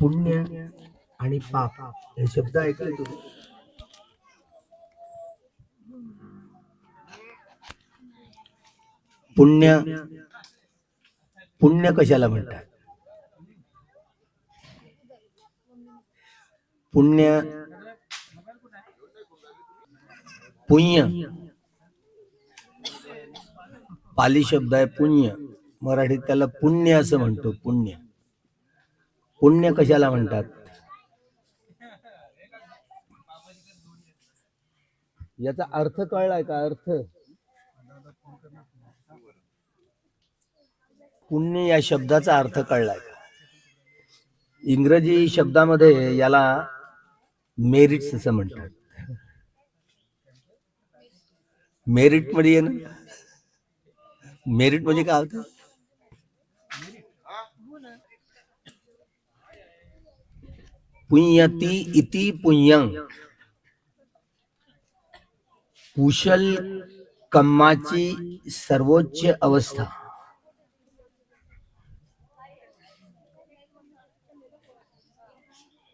पुण्य आणि पाप हे शब्द ऐकले तुम्ही? पुण्य पुण्य कशाला म्हणतात? पुण्य पुण्य पाली शब्द आहे पुण्य, मराठीत त्याला पुण्य असं म्हणतो. पुण्य पुण्य कशाला म्हणतात? याचा अर्थ कळलाय का? अर्थ पुण्य या शब्दाचा अर्थ कळलाय का? इंग्रजी शब्दामध्ये याला मेरिट्स असं म्हणतात. मेरिट मध्ये ना, मेरिट म्हणजे काय होतं? पुण्यती इति पुण्यं, कुशल कर्माची सर्वोच्च अवस्था.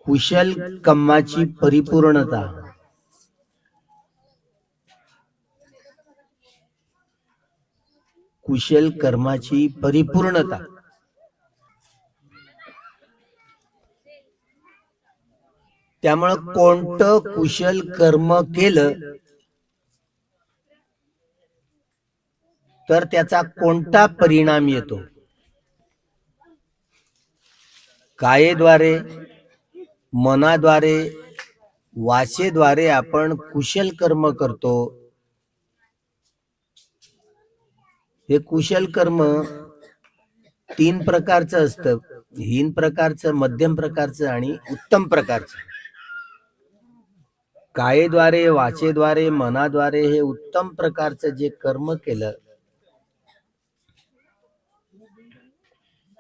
कुशल कर्माची परिपूर्णता. कुशल कर्माची परिपूर्णता. त्यामुळं कोणतं कुशल कर्म केलं तर त्याचा कोणता परिणाम येतो? कायेद्वारे, मनाद्वारे, वाचेद्वारे आपण कुशल कर्म करतो. हे कुशल कर्म 3 प्रकारचं असतं. हीन प्रकारचं, मध्यम प्रकारचं आणि उत्तम प्रकारचं. कायेद्वारे, वाचेद्वारे, मनाद्वारे हे उत्तम प्रकारचं जे कर्म केलं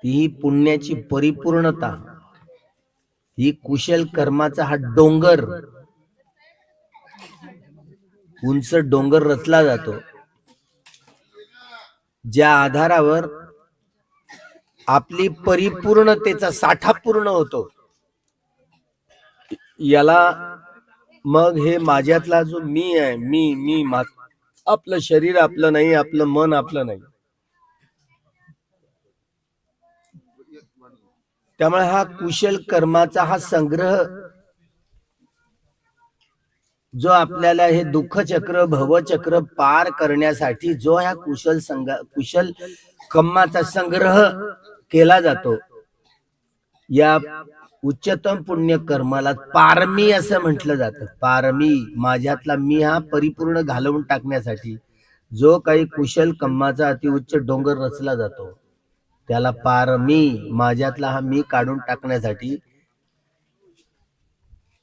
ही पुण्याची परिपूर्णता. ही कुशल कर्माचा हा डोंगर, उंच डोंगर रचला जातो, ज्या आधारावर आपली परिपूर्णतेचा साठा पूर्ण होतो. याला मग हे माझ्यातला जो मी आहे, मी आपलं शरीर आपलं नाही, आपलं मन आपलं नाही. त्यामुळे हा कुशल कर्माचा हा संग्रह जो आपल्याला हे दुःख चक्र, भवचक्र पार करण्यासाठी जो ह्या कुशल कर्माचा संग्रह केला जातो, या उच्चतम पुण्य कर्माला पारमी असं म्हटलं जातं. पारमी, माझ्यातला मी हा परिपूर्ण घालवून टाकण्यासाठी जो काही कुशल कर्माचा अतिउच्च डोंगर रचला जातो त्याला पारमी, माझ्यातला हा मी काढून टाकण्यासाठी.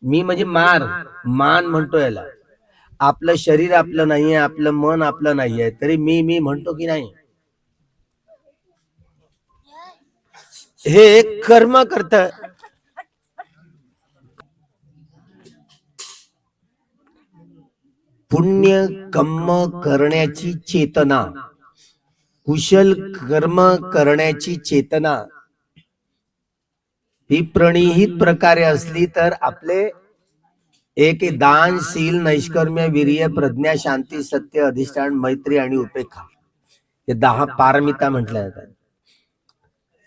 मी म्हणजे मान म्हणतो याला. आपलं शरीर आपलं नाहीये, आपलं मन आपलं नाहीये, तरी मी म्हणतो की नाही? हे कर्म करत. पुण्य कर्म करण्याची चेतना, कुशल कर्म करण्याची चेतना ही प्रणिहित प्रकारे असली तर आपले एक दान, शील, नैष्कर्म्य, वीर्य, प्रज्ञा, शांती, सत्य, अधिष्ठान, मैत्री आणि उपेक्षा हे 10 पारमिता म्हटल्या जातात.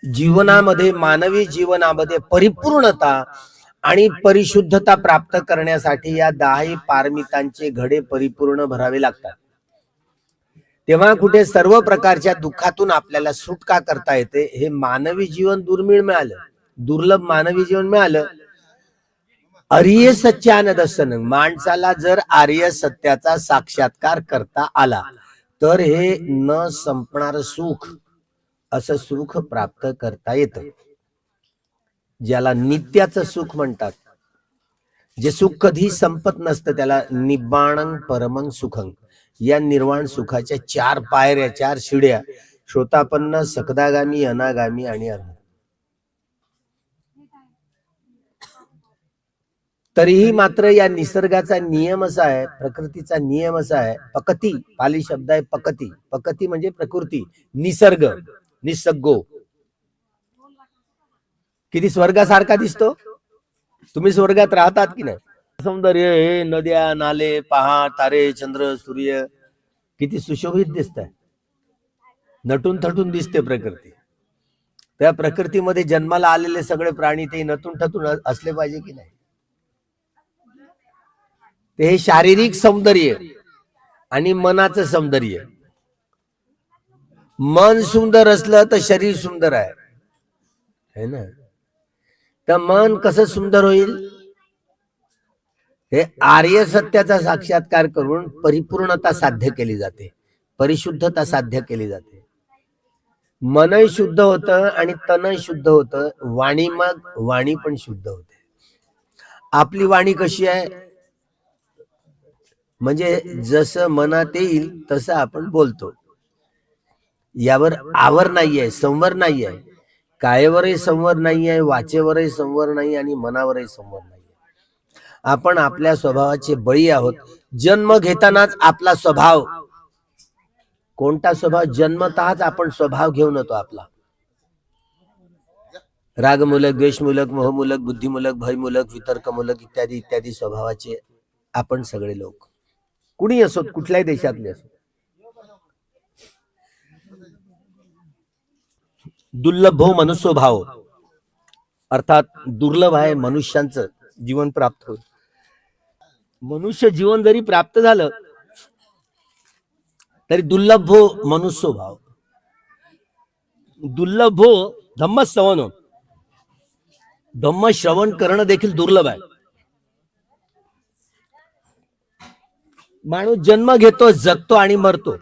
जीवनामध्ये, मानवी जीवनामध्ये परिपूर्णता आणि परिशुद्धता प्राप्त करण्यासाठी या 10 पारमितांचे घडे परिपूर्ण भरावे लागतात. तेव्हा कुठे सर्व प्रकारच्या दुःखातून आपल्याला सुटका करता येते. हे मानवी जीवन दुर्मिळ मिळालं, दुर्लभ मानवी जीवन मिळालं. आर्य सत्यान दर्शन, माणसाला जर आर्य सत्याचा साक्षात्कार करता आला तर हे न संपणार सुख, असं सुख प्राप्त करता येतं, ज्याला नित्याचं सुख म्हणतात. जे सुख कधी संपत नसतं त्याला निब्बाणं परमं सुखं. या निर्वाण सुखाच्या 4 पायऱ्या, 4 शिड्या: शोतापन्न, सकदागामी, अनागामी आणि अर्हत. तरीही मात्र या निसर्गाचा नियम असा आहे, प्रकृतीचा नियम असा आहे, पकती, पाली शब्द आहे पकती. पकती म्हणजे प्रकृती, निसर्ग, निसर्गो, किती स्वर्गासारखा दिसतो. तुम्ही स्वर्गात राहतात की नाही? सौंदर्य, हे नद्या नाले पहाड तारे चंद्र सूर्य किती सुशोभित दिसत आहे. नटून थटून दिसते प्रकृती. त्या प्रकृतीमध्ये जन्माला आलेले सगळे प्राणी ते नटून थटून असले पाहिजे की नाही? ते हे शारीरिक सौंदर्य आणि मनाचं सौंदर्य. मन सुंदर असलं तर शरीर सुंदर आहे, है ना? तर मन कसं सुंदर होईल? हे आर्य सत्याचा साक्षात्कार करून परिपूर्णता साध्य केली जाते, परिशुद्धता साध्य केली जाते. मनही शुद्ध होतं आणि तनही शुद्ध होतं. वाणी पण शुद्ध होते. आपली वाणी कशी आहे? म्हणजे जसं मनात येईल तसं आपण बोलतो. यावर आवर नाहीये, संवर नाहीये. कायेवरही संवर नाहीये, वाचेवरही संवर नाही आणि मनावरही संवर नाही. आपण आपल्या स्वभावाचे बळी आहोत. जन्म घेतानाच आपला स्वभाव, कोणता स्वभाव? जन्मतःच आपण स्वभाव घेऊन येतो आपला. रागमूलक, द्वेषमूलक, मोहमूलक, बुद्धिमूलक, भयमूलक, वितर्कमूलक इत्यादी इत्यादी स्वभावाचे आपण सगळे लोक, कुणी असोत, कुठल्याही देशातले असो. दुर्लभ मनुष्य भाव, अर्थात दुर्लभ आहे मनुष्यांचं जीवन प्राप्त होत. मनुष्य जीवन जरी प्राप्त झालं तरी दुर्लभ मनुष्य भाव. दुर्लभ धम्म श्रवण, धम्म श्रवण करणं देखील दुर्लभ आहे. माणूस जन्म घेतो, जगतो आणि मरतो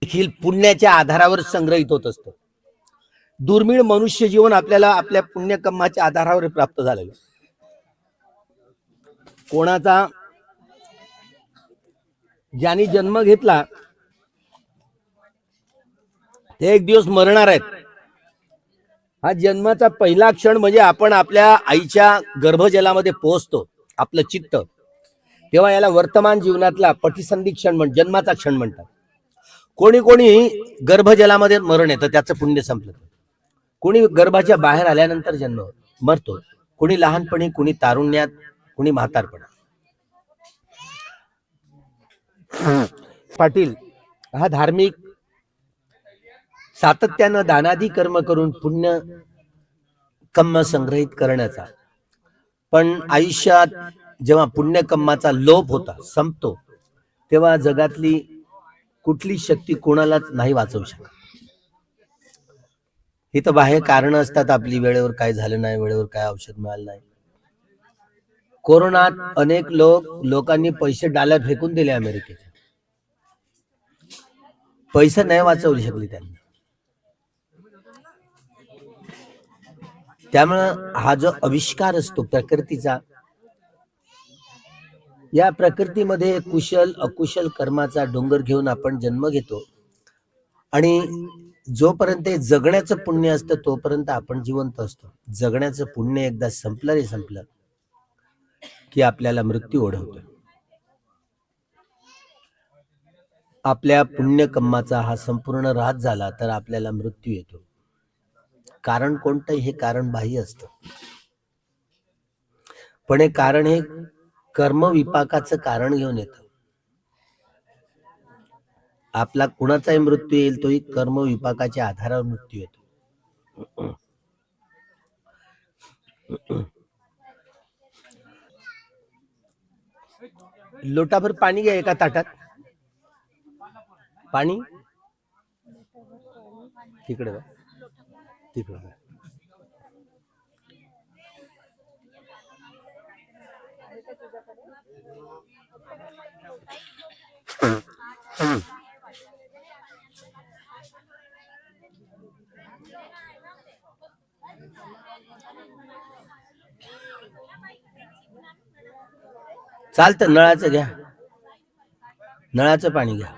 देखील पुण्याच्या आधारावर संग्रहित होत असतं. दुर्मिळ मनुष्य जीवन आपल्याला आपल्या पुण्यकर्माच्या आधारावर प्राप्त झालेलं. कोणाचा ज्यांनी जन्म घेतला ते एक दिवस मरणार आहेत. हा जन्माचा पहिला क्षण म्हणजे आपण आपल्या आईच्या गर्भजलामध्ये पोहोचतो, आपलं चित्त, तेव्हा याला वर्तमान जीवनातला पटिसंधी क्षण जन्माचा क्षण म्हणतात. कोणी कोणी गर्भजलामध्ये मरण येतं, त्याचं पुण्य संपलं. कोणी गर्भाच्या बाहेर आल्यानंतर जन्म मरतो, कोणी लहानपणी, कोणी तारुण्यात, कोणी म्हातारपणात. पाटील हा धार्मिक सातत्यानं दानादी कर्म करून पुण्य कर्म संग्रहित करण्याचा, पण आयुष्यात जेव्हा पुण्यकर्माचा लोप होता, संपतो, तेव्हा जगातली कुठली शक्ती कोणालाच नाही वाचवू शकत. इथं बाहेर कारण असतात आपली, वेळेवर काय झालं नाही, वेळेवर काय औषध मिळालं नाही. कोरोनात अनेक लोकांनी पैसे डॉलर फेकून दिले अमेरिकेत, पैसे नाही वाचवू शकले त्यांनी. त्यामुळं हा जो आविष्कार असतो प्रकृतीचा, या प्रकृतीमध्ये कुशल अकुशल कर्माचा डोंगर घेऊन आपण जन्म घेतो आणि जोपर्यंत जगण्याचं पुण्य असतं तोपर्यंत आपण जिवंत असतो. जगण्याचं पुण्य एकदा संपलं रे संपलं की आपल्याला मृत्यू ओढवतो. आपल्या पुण्यकर्माचा हा संपूर्ण ऱ्हास झाला तर आपल्याला मृत्यू येतो. कारण कोणतं? हे कारण बाह्य असतं, पण हे कारण हे कर्मविपाकाचं कारण घेऊन येतं. आपला कुणाचाही मृत्यू येईल तोही कर्मविपाकाच्या आधारावर मृत्यू येतो. लोटाभर पाणी घ्या एका ताटात. पाणी तिकडे तिकडे. चालतं, नळाचं घ्या, नळाचं पाणी घ्या.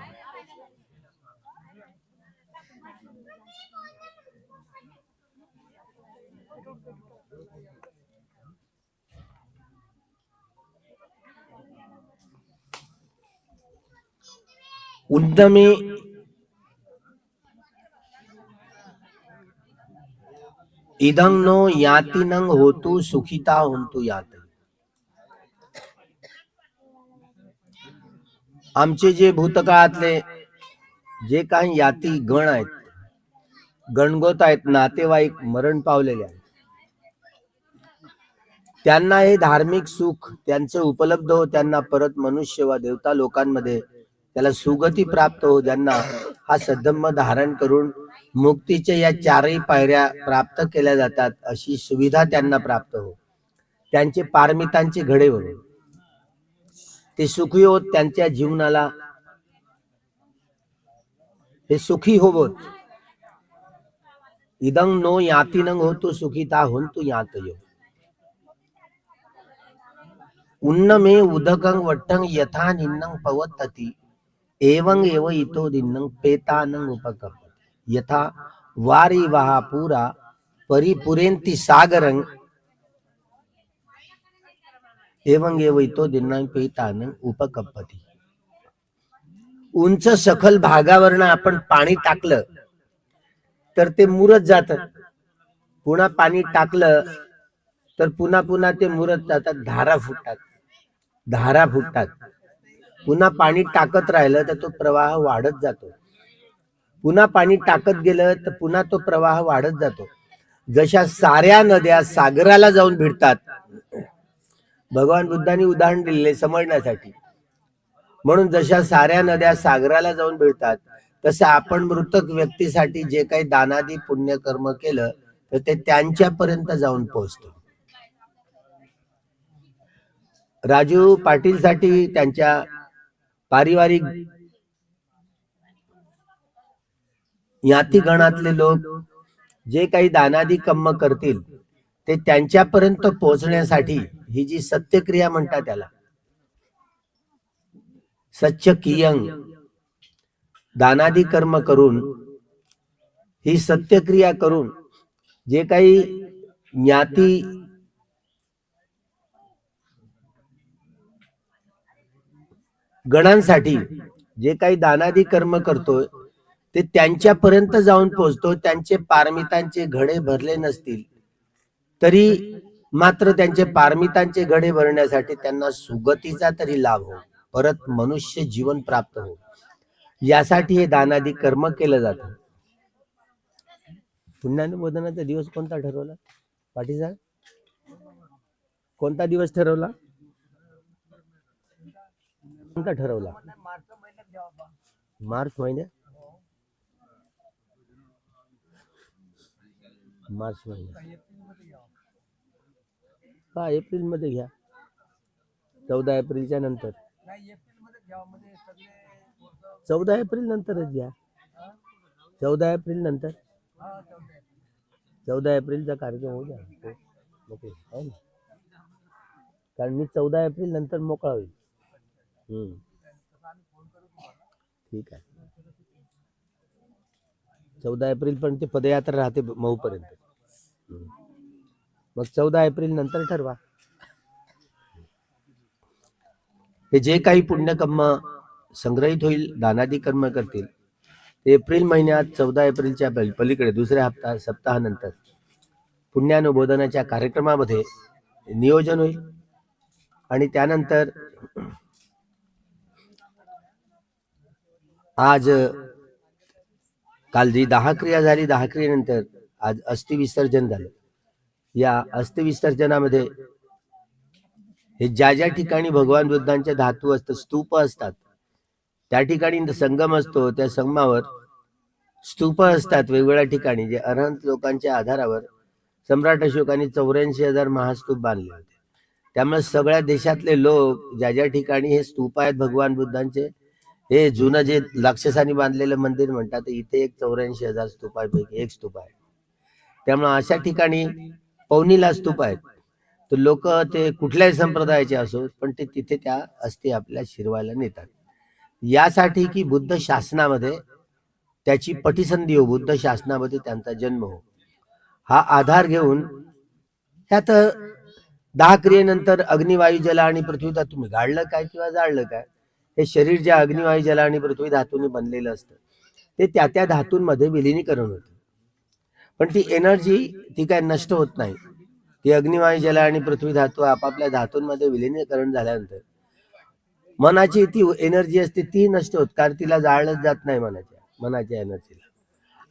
उद्यमी इदं नो यातिनं होतु सुखिता होन्तु यात. आमचे जे भूतकाळातले जे काही याती गण आहेत, गणगोत आहेत, नातेवाईक मरण पावलेले आहेत, त्यांना हे धार्मिक सुख त्यांचं उपलब्ध हो, त्यांना परत मनुष्य व देवता लोकांमध्ये त्याला सुगती प्राप्त हो, ज्यांना हा सद्धम्म धारण करून मुक्तीच्या या चारही पायऱ्या प्राप्त केल्या जातात, अशी सुविधा त्यांना प्राप्त हो. त्यांचे पारमितांचे घडे होणे, ते सुखी होत, त्यांच्या जीवनाला हे सुखी होवोत. इदं नो यातिनं होतु सुखिता होन्तु यातयो. उन्नमे उदकं वट्टं यथा निन्नं पवत्तति एवं एव इतो दिन्नं पेतानं उपकपति यथा वारी वहा पूरा परिपुरेन्ति सागरं एवं एव इतो दिन्नं पेतानं उपकपति. उंच सखल भागावरनं आपण पाणी टाकलं तर ते मुरत जात, पुन्हा पाणी टाकलं तर पुन्हा पुन्हा ते मुरत जातात, धारा फुटतात. पुन्हा पाणी टाकत राहिलं तर तो प्रवाह वाढत जातो, पुन्हा पाणी टाकत गेलं तर पुन्हा तो प्रवाह वाढत जातो. जशा साऱ्या नद्या सागराला जाऊन भिडतात, भगवान बुद्धांनी उदाहरण दिलेले समजण्यासाठी, म्हणून जशा साऱ्या नद्या सागराला जाऊन भिडतात, तसं आपण मृतक व्यक्तीसाठी जे काही दानादी पुण्यकर्म केलं तर ते त्यांच्यापर्यंत जाऊन पोहोचतं. राजू पाटील साठी त्यांच्या पारिवारिक याती गणातले लोक जे काही दानादी कर्म करतील ते त्यांच्यापर्यंत पोहोचण्यासाठी ही जी सत्यक्रिया म्हणतात, त्याला सच्च कियंग, दानादी कर्म करून ही सत्यक्रिया करून जे काही ज्ञाती गणांसाठी जे काही दानादी कर्म करतो ते त्यांच्यापर्यंत जाऊन पोहोचतो. त्यांचे पारमितांचे घडे भरले नसतील तरी मात्र त्यांचे पारमितांचे घडे भरण्यासाठी त्यांना सुगतीचा तरी लाभ हो, परत मनुष्य जीवन प्राप्त हो, यासाठी हे दानादी कर्म केलं जातं. पुण्यानुमोदनाचा दिवस कोणता ठरवला पाटील साहेब? कोणता दिवस ठरवला? कोणता ठरवला? मार्च महिन्यात. हा, एप्रिल मध्ये घ्या, 14 एप्रिलच्या नंतर. 14 एप्रिल नंतरच घ्या, 14 एप्रिल नंतर. 14 एप्रिलचा कार्यक्रम होऊ द्या, कारण मी 14 एप्रिल नंतर मोकळा होईल. ठीक आहे, 14 एप्रिल पण ते पदयात्रा राहते मऊ पर्यंत. मग 14 एप्रिल नंतर ठरवा. हे जे काही पुण्यकर्म संग्रहित होईल, दानादी कर्म करतील, एप्रिल महिन्यात 14 एप्रिलच्या पलीकडे दुसऱ्या सप्ताहानंतर पुण्यानुबोधनाच्या कार्यक्रमामध्ये नियोजन होईल. आणि त्यानंतर आज काल जी 10 क्रिया झाली, 10 क्रियेनंतर आज अस्थि विसर्जन झालं. या अस्थि विसर्जनामध्ये हे ज्या ज्या ठिकाणी भगवान बुद्धांचे धातू असतात, स्तूप असतात, त्या ठिकाणी संगम असतो, त्या संगमावर स्तूप असतात वेगवेगळ्या ठिकाणी, जे अरहंत लोकांच्या आधारावर सम्राट अशोकाने 84,000 महास्तूप बांधले होते. त्यामुळे सगळ्या देशातले लोक ज्या ज्या ठिकाणी हे स्तूप आहेत भगवान बुद्धांचे, हे जुनं जे राक्षसांनी बांधलेलं मंदिर म्हणतात, इथे एक 84,000 स्तूपापैकी एक स्तूप आहे. त्यामुळे अशा ठिकाणी पौनीला स्तूप आहेत, तर लोक ते कुठल्याही संप्रदायाचे असो, पण ते तिथे त्या अस्थी आपल्या शिरवायला नेतात, यासाठी की बुद्ध शासनामध्ये त्याची पटिसंधी हो, बुद्ध शासनामध्ये त्यांचा जन्म हो, हा आधार घेऊन त्यात 10 क्रियेनंतर अग्निवायू जल आणि पृथ्वी धातू तुम्ही गाळलं काय किंवा जाळलं काय, हे शरीर ज्या अग्निवायू जल आणि पृथ्वी धातूने बनलेलं असतं ते त्या त्या धातूंमध्ये विलिनीकरण होतं. पण ती एनर्जी ती काय नष्ट होत नाही. ती अग्निवायू जल आणि पृथ्वी धातू आपापल्या धातूंमध्ये विलिनीकरण झाल्यानंतर मनाची ती एनर्जी असते ती नष्ट होत, कारण तिला जाळलंच जात नाही मनाच्या एनर्जीला.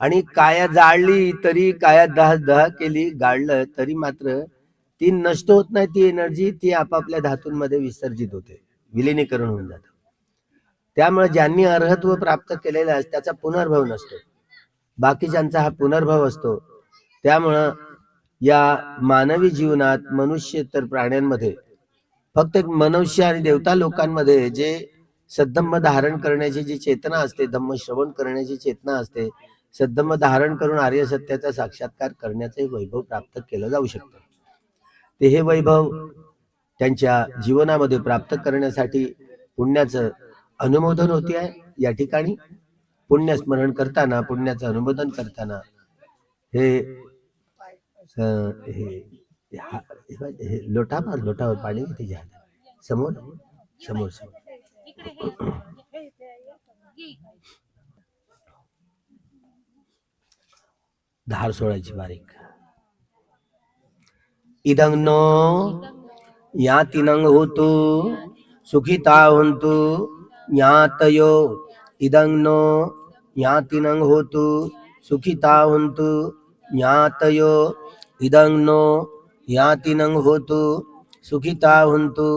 आणि काया जाळली तरी, काया दह दह केली गाळलं तरी मात्र ती नष्ट होत नाही. ती एनर्जी ती आपापल्या धातूंमध्ये विसर्जित होते, विलिनीकरण होऊन जातं. त्यामुळे ज्यांनी अर्हत्व प्राप्त केलेलं आहे त्याचा पुनर्भव नसतो, बाकीच्यांचा हा पुनर्भव असतो. त्यामुळं या मानवी जीवनात मनुष्य तर प्राण्यांमध्ये फक्त एक मनुष्य आणि देवता लोकांमध्ये जे सद्धम्म धारण करण्याची जी चेतना असते, धम्म श्रवण करण्याची चेतना असते, सद्धम्म धारण करून आर्य सत्याचा साक्षात्कार करण्याचे वैभव प्राप्त केलं जाऊ शकतं. ते हे वैभव त्यांच्या जीवनामध्ये प्राप्त करण्यासाठी पुण्याचं अनुमोदन होते आहे. या ठिकाणी पुण्यस्मरण करताना, पुण्याचं अनुमोदन करताना हे लोटावर पाणी किती समोर समोर समोर धार सोडायची बारीक. इदं नो यातिनं होतु सुखिता हन्तु ज्ञातयो. इदं नो यातिनं होतु सुखिता हन्तु ज्ञातयो. इदं नो यातिनं होतु सुखिता हन्तु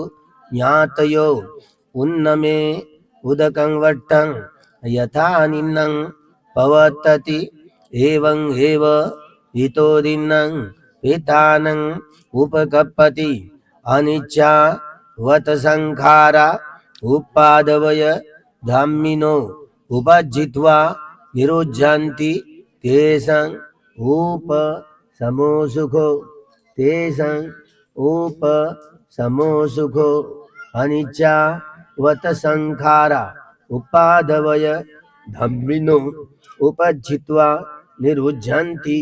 ज्ञातयो. उन्नमे उदकं वट्टं यथा निन्नं पवतति एवं एव हितो दिन्नं एतानं उपकपति. अनिच्छा वत संखारा उपादवय धाम्मिनो उपजित्वा निरुज्झन्ति तेषां उप समो सुखो. तेषां उप समो सुखो. अनिच्छा वत संखारा उपादवय धाम्मिनो उपजित्वा निरुज्झन्ति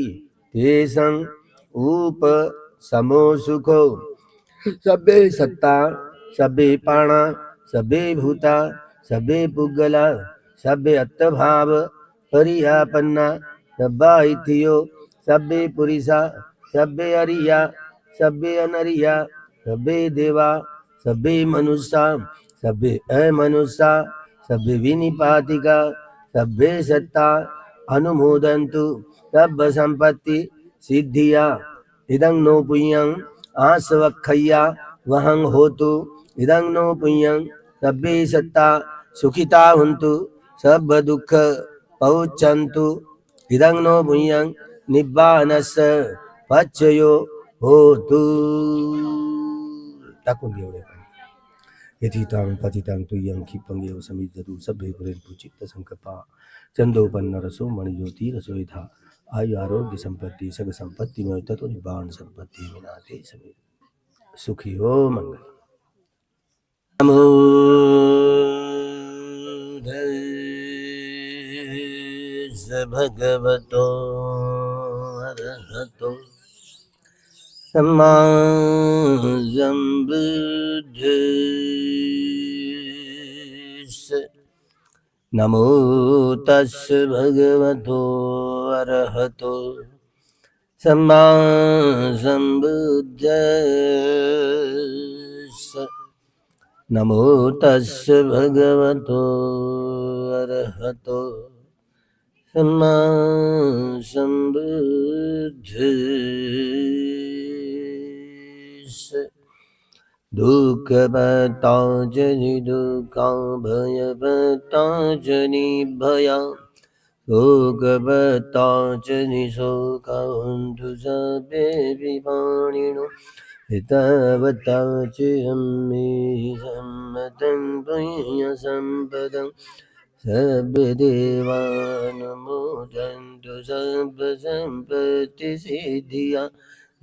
तेषां उप समो सुखो. सबे सत्ता सबे पाणा सबे भूता सबे पुगला सबे अत्तभाव परियापन्ना सब्बा इथियो सबे पुरिसा सबे अरिया सबे अनरिया सबे देवा सबे मनुष्या सबे अमनुष्या सबे विनिपातिका सबे सत्ता अनुमोदन्तु सब संपत्ति सिद्धिया. इदं नो पुण्यं आसवखय्या वहं होतु. इदं नो पुण्यं सबे सत्ता सुखिता हन्तु सब दुःख पौच्छन्तु. इदं नो पुण्यं निब्बानस्य पच्चयो होतु. टाकून घेऊ दे. यथितां पतितां तुय्यं क्षिपं एव समिद्धतु सभ्ये पुरेन्तु चित्तसंकल्पा. चंदोपन्न रसो मणिज्योति रसो यथा. आयु आरोग्य संपत्ति सग संपत्ति में तत्व निबाण संपत्ति विनाते सभी सुखी हो मंगल. नमो भगवतो अरहतो सम्मा सम्बुद्धस्स. नमो तस् भगवतो अरहतो सम्मा सम्बुद्धस्स. नमो तस् भगवतो अरहतो सम्मा सम्बुद्धस्स. दुःख पतांजलि दुःखां भय पतांजलि शोक पतांजलि शोकान्तु सबे विपाणिनो. हितवताचम्मे सम्मतं पुण्य सम्पदं सबे देवानुमोदन्तु सब संपत्ति सिद्धिया.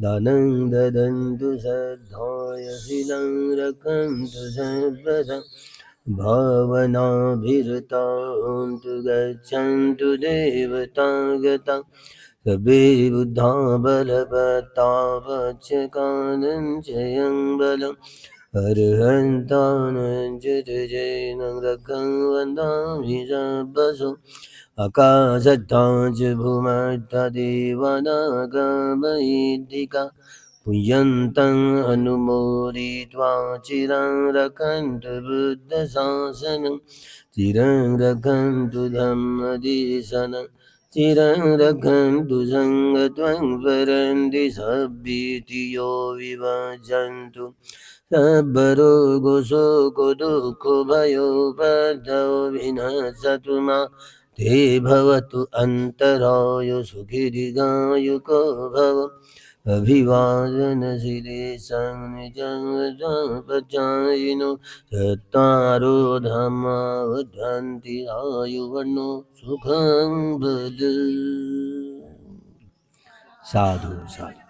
दानं ददन्तु श्रद्धाय शीलं रक्षन्तु सर्वदा. भावनाभिरतान्तु गच्छन्तु देवतागता. सबे बुद्धा बलवता वच्चकानं जयं बलं. अर्हन्तानं जयनं रक्षं वन्दामि सर्वशो. आकाशत्ताच भूमत्तदेवनागमयित्तिका पूयन्तं अनुमोदित्वा चिरं रक्षन्तु बुद्धशासनं चिरं रक्षन्तु धम्मदेशनं चिरं रक्षन्तु सङ्गत्वं परन्ति सद्भीतियो विभजन्तु सबरोगो शोको दुःखो भयो बद्धो विनशतु मा ते भवतु अन्तरायो सुखी दीर्घायुको भव अभिवादन शिरेशं निजं पचायिनो चत्वारो धम्मा वर्धन्ति आयुर्वन्नो सुखं बल। साधु साधु।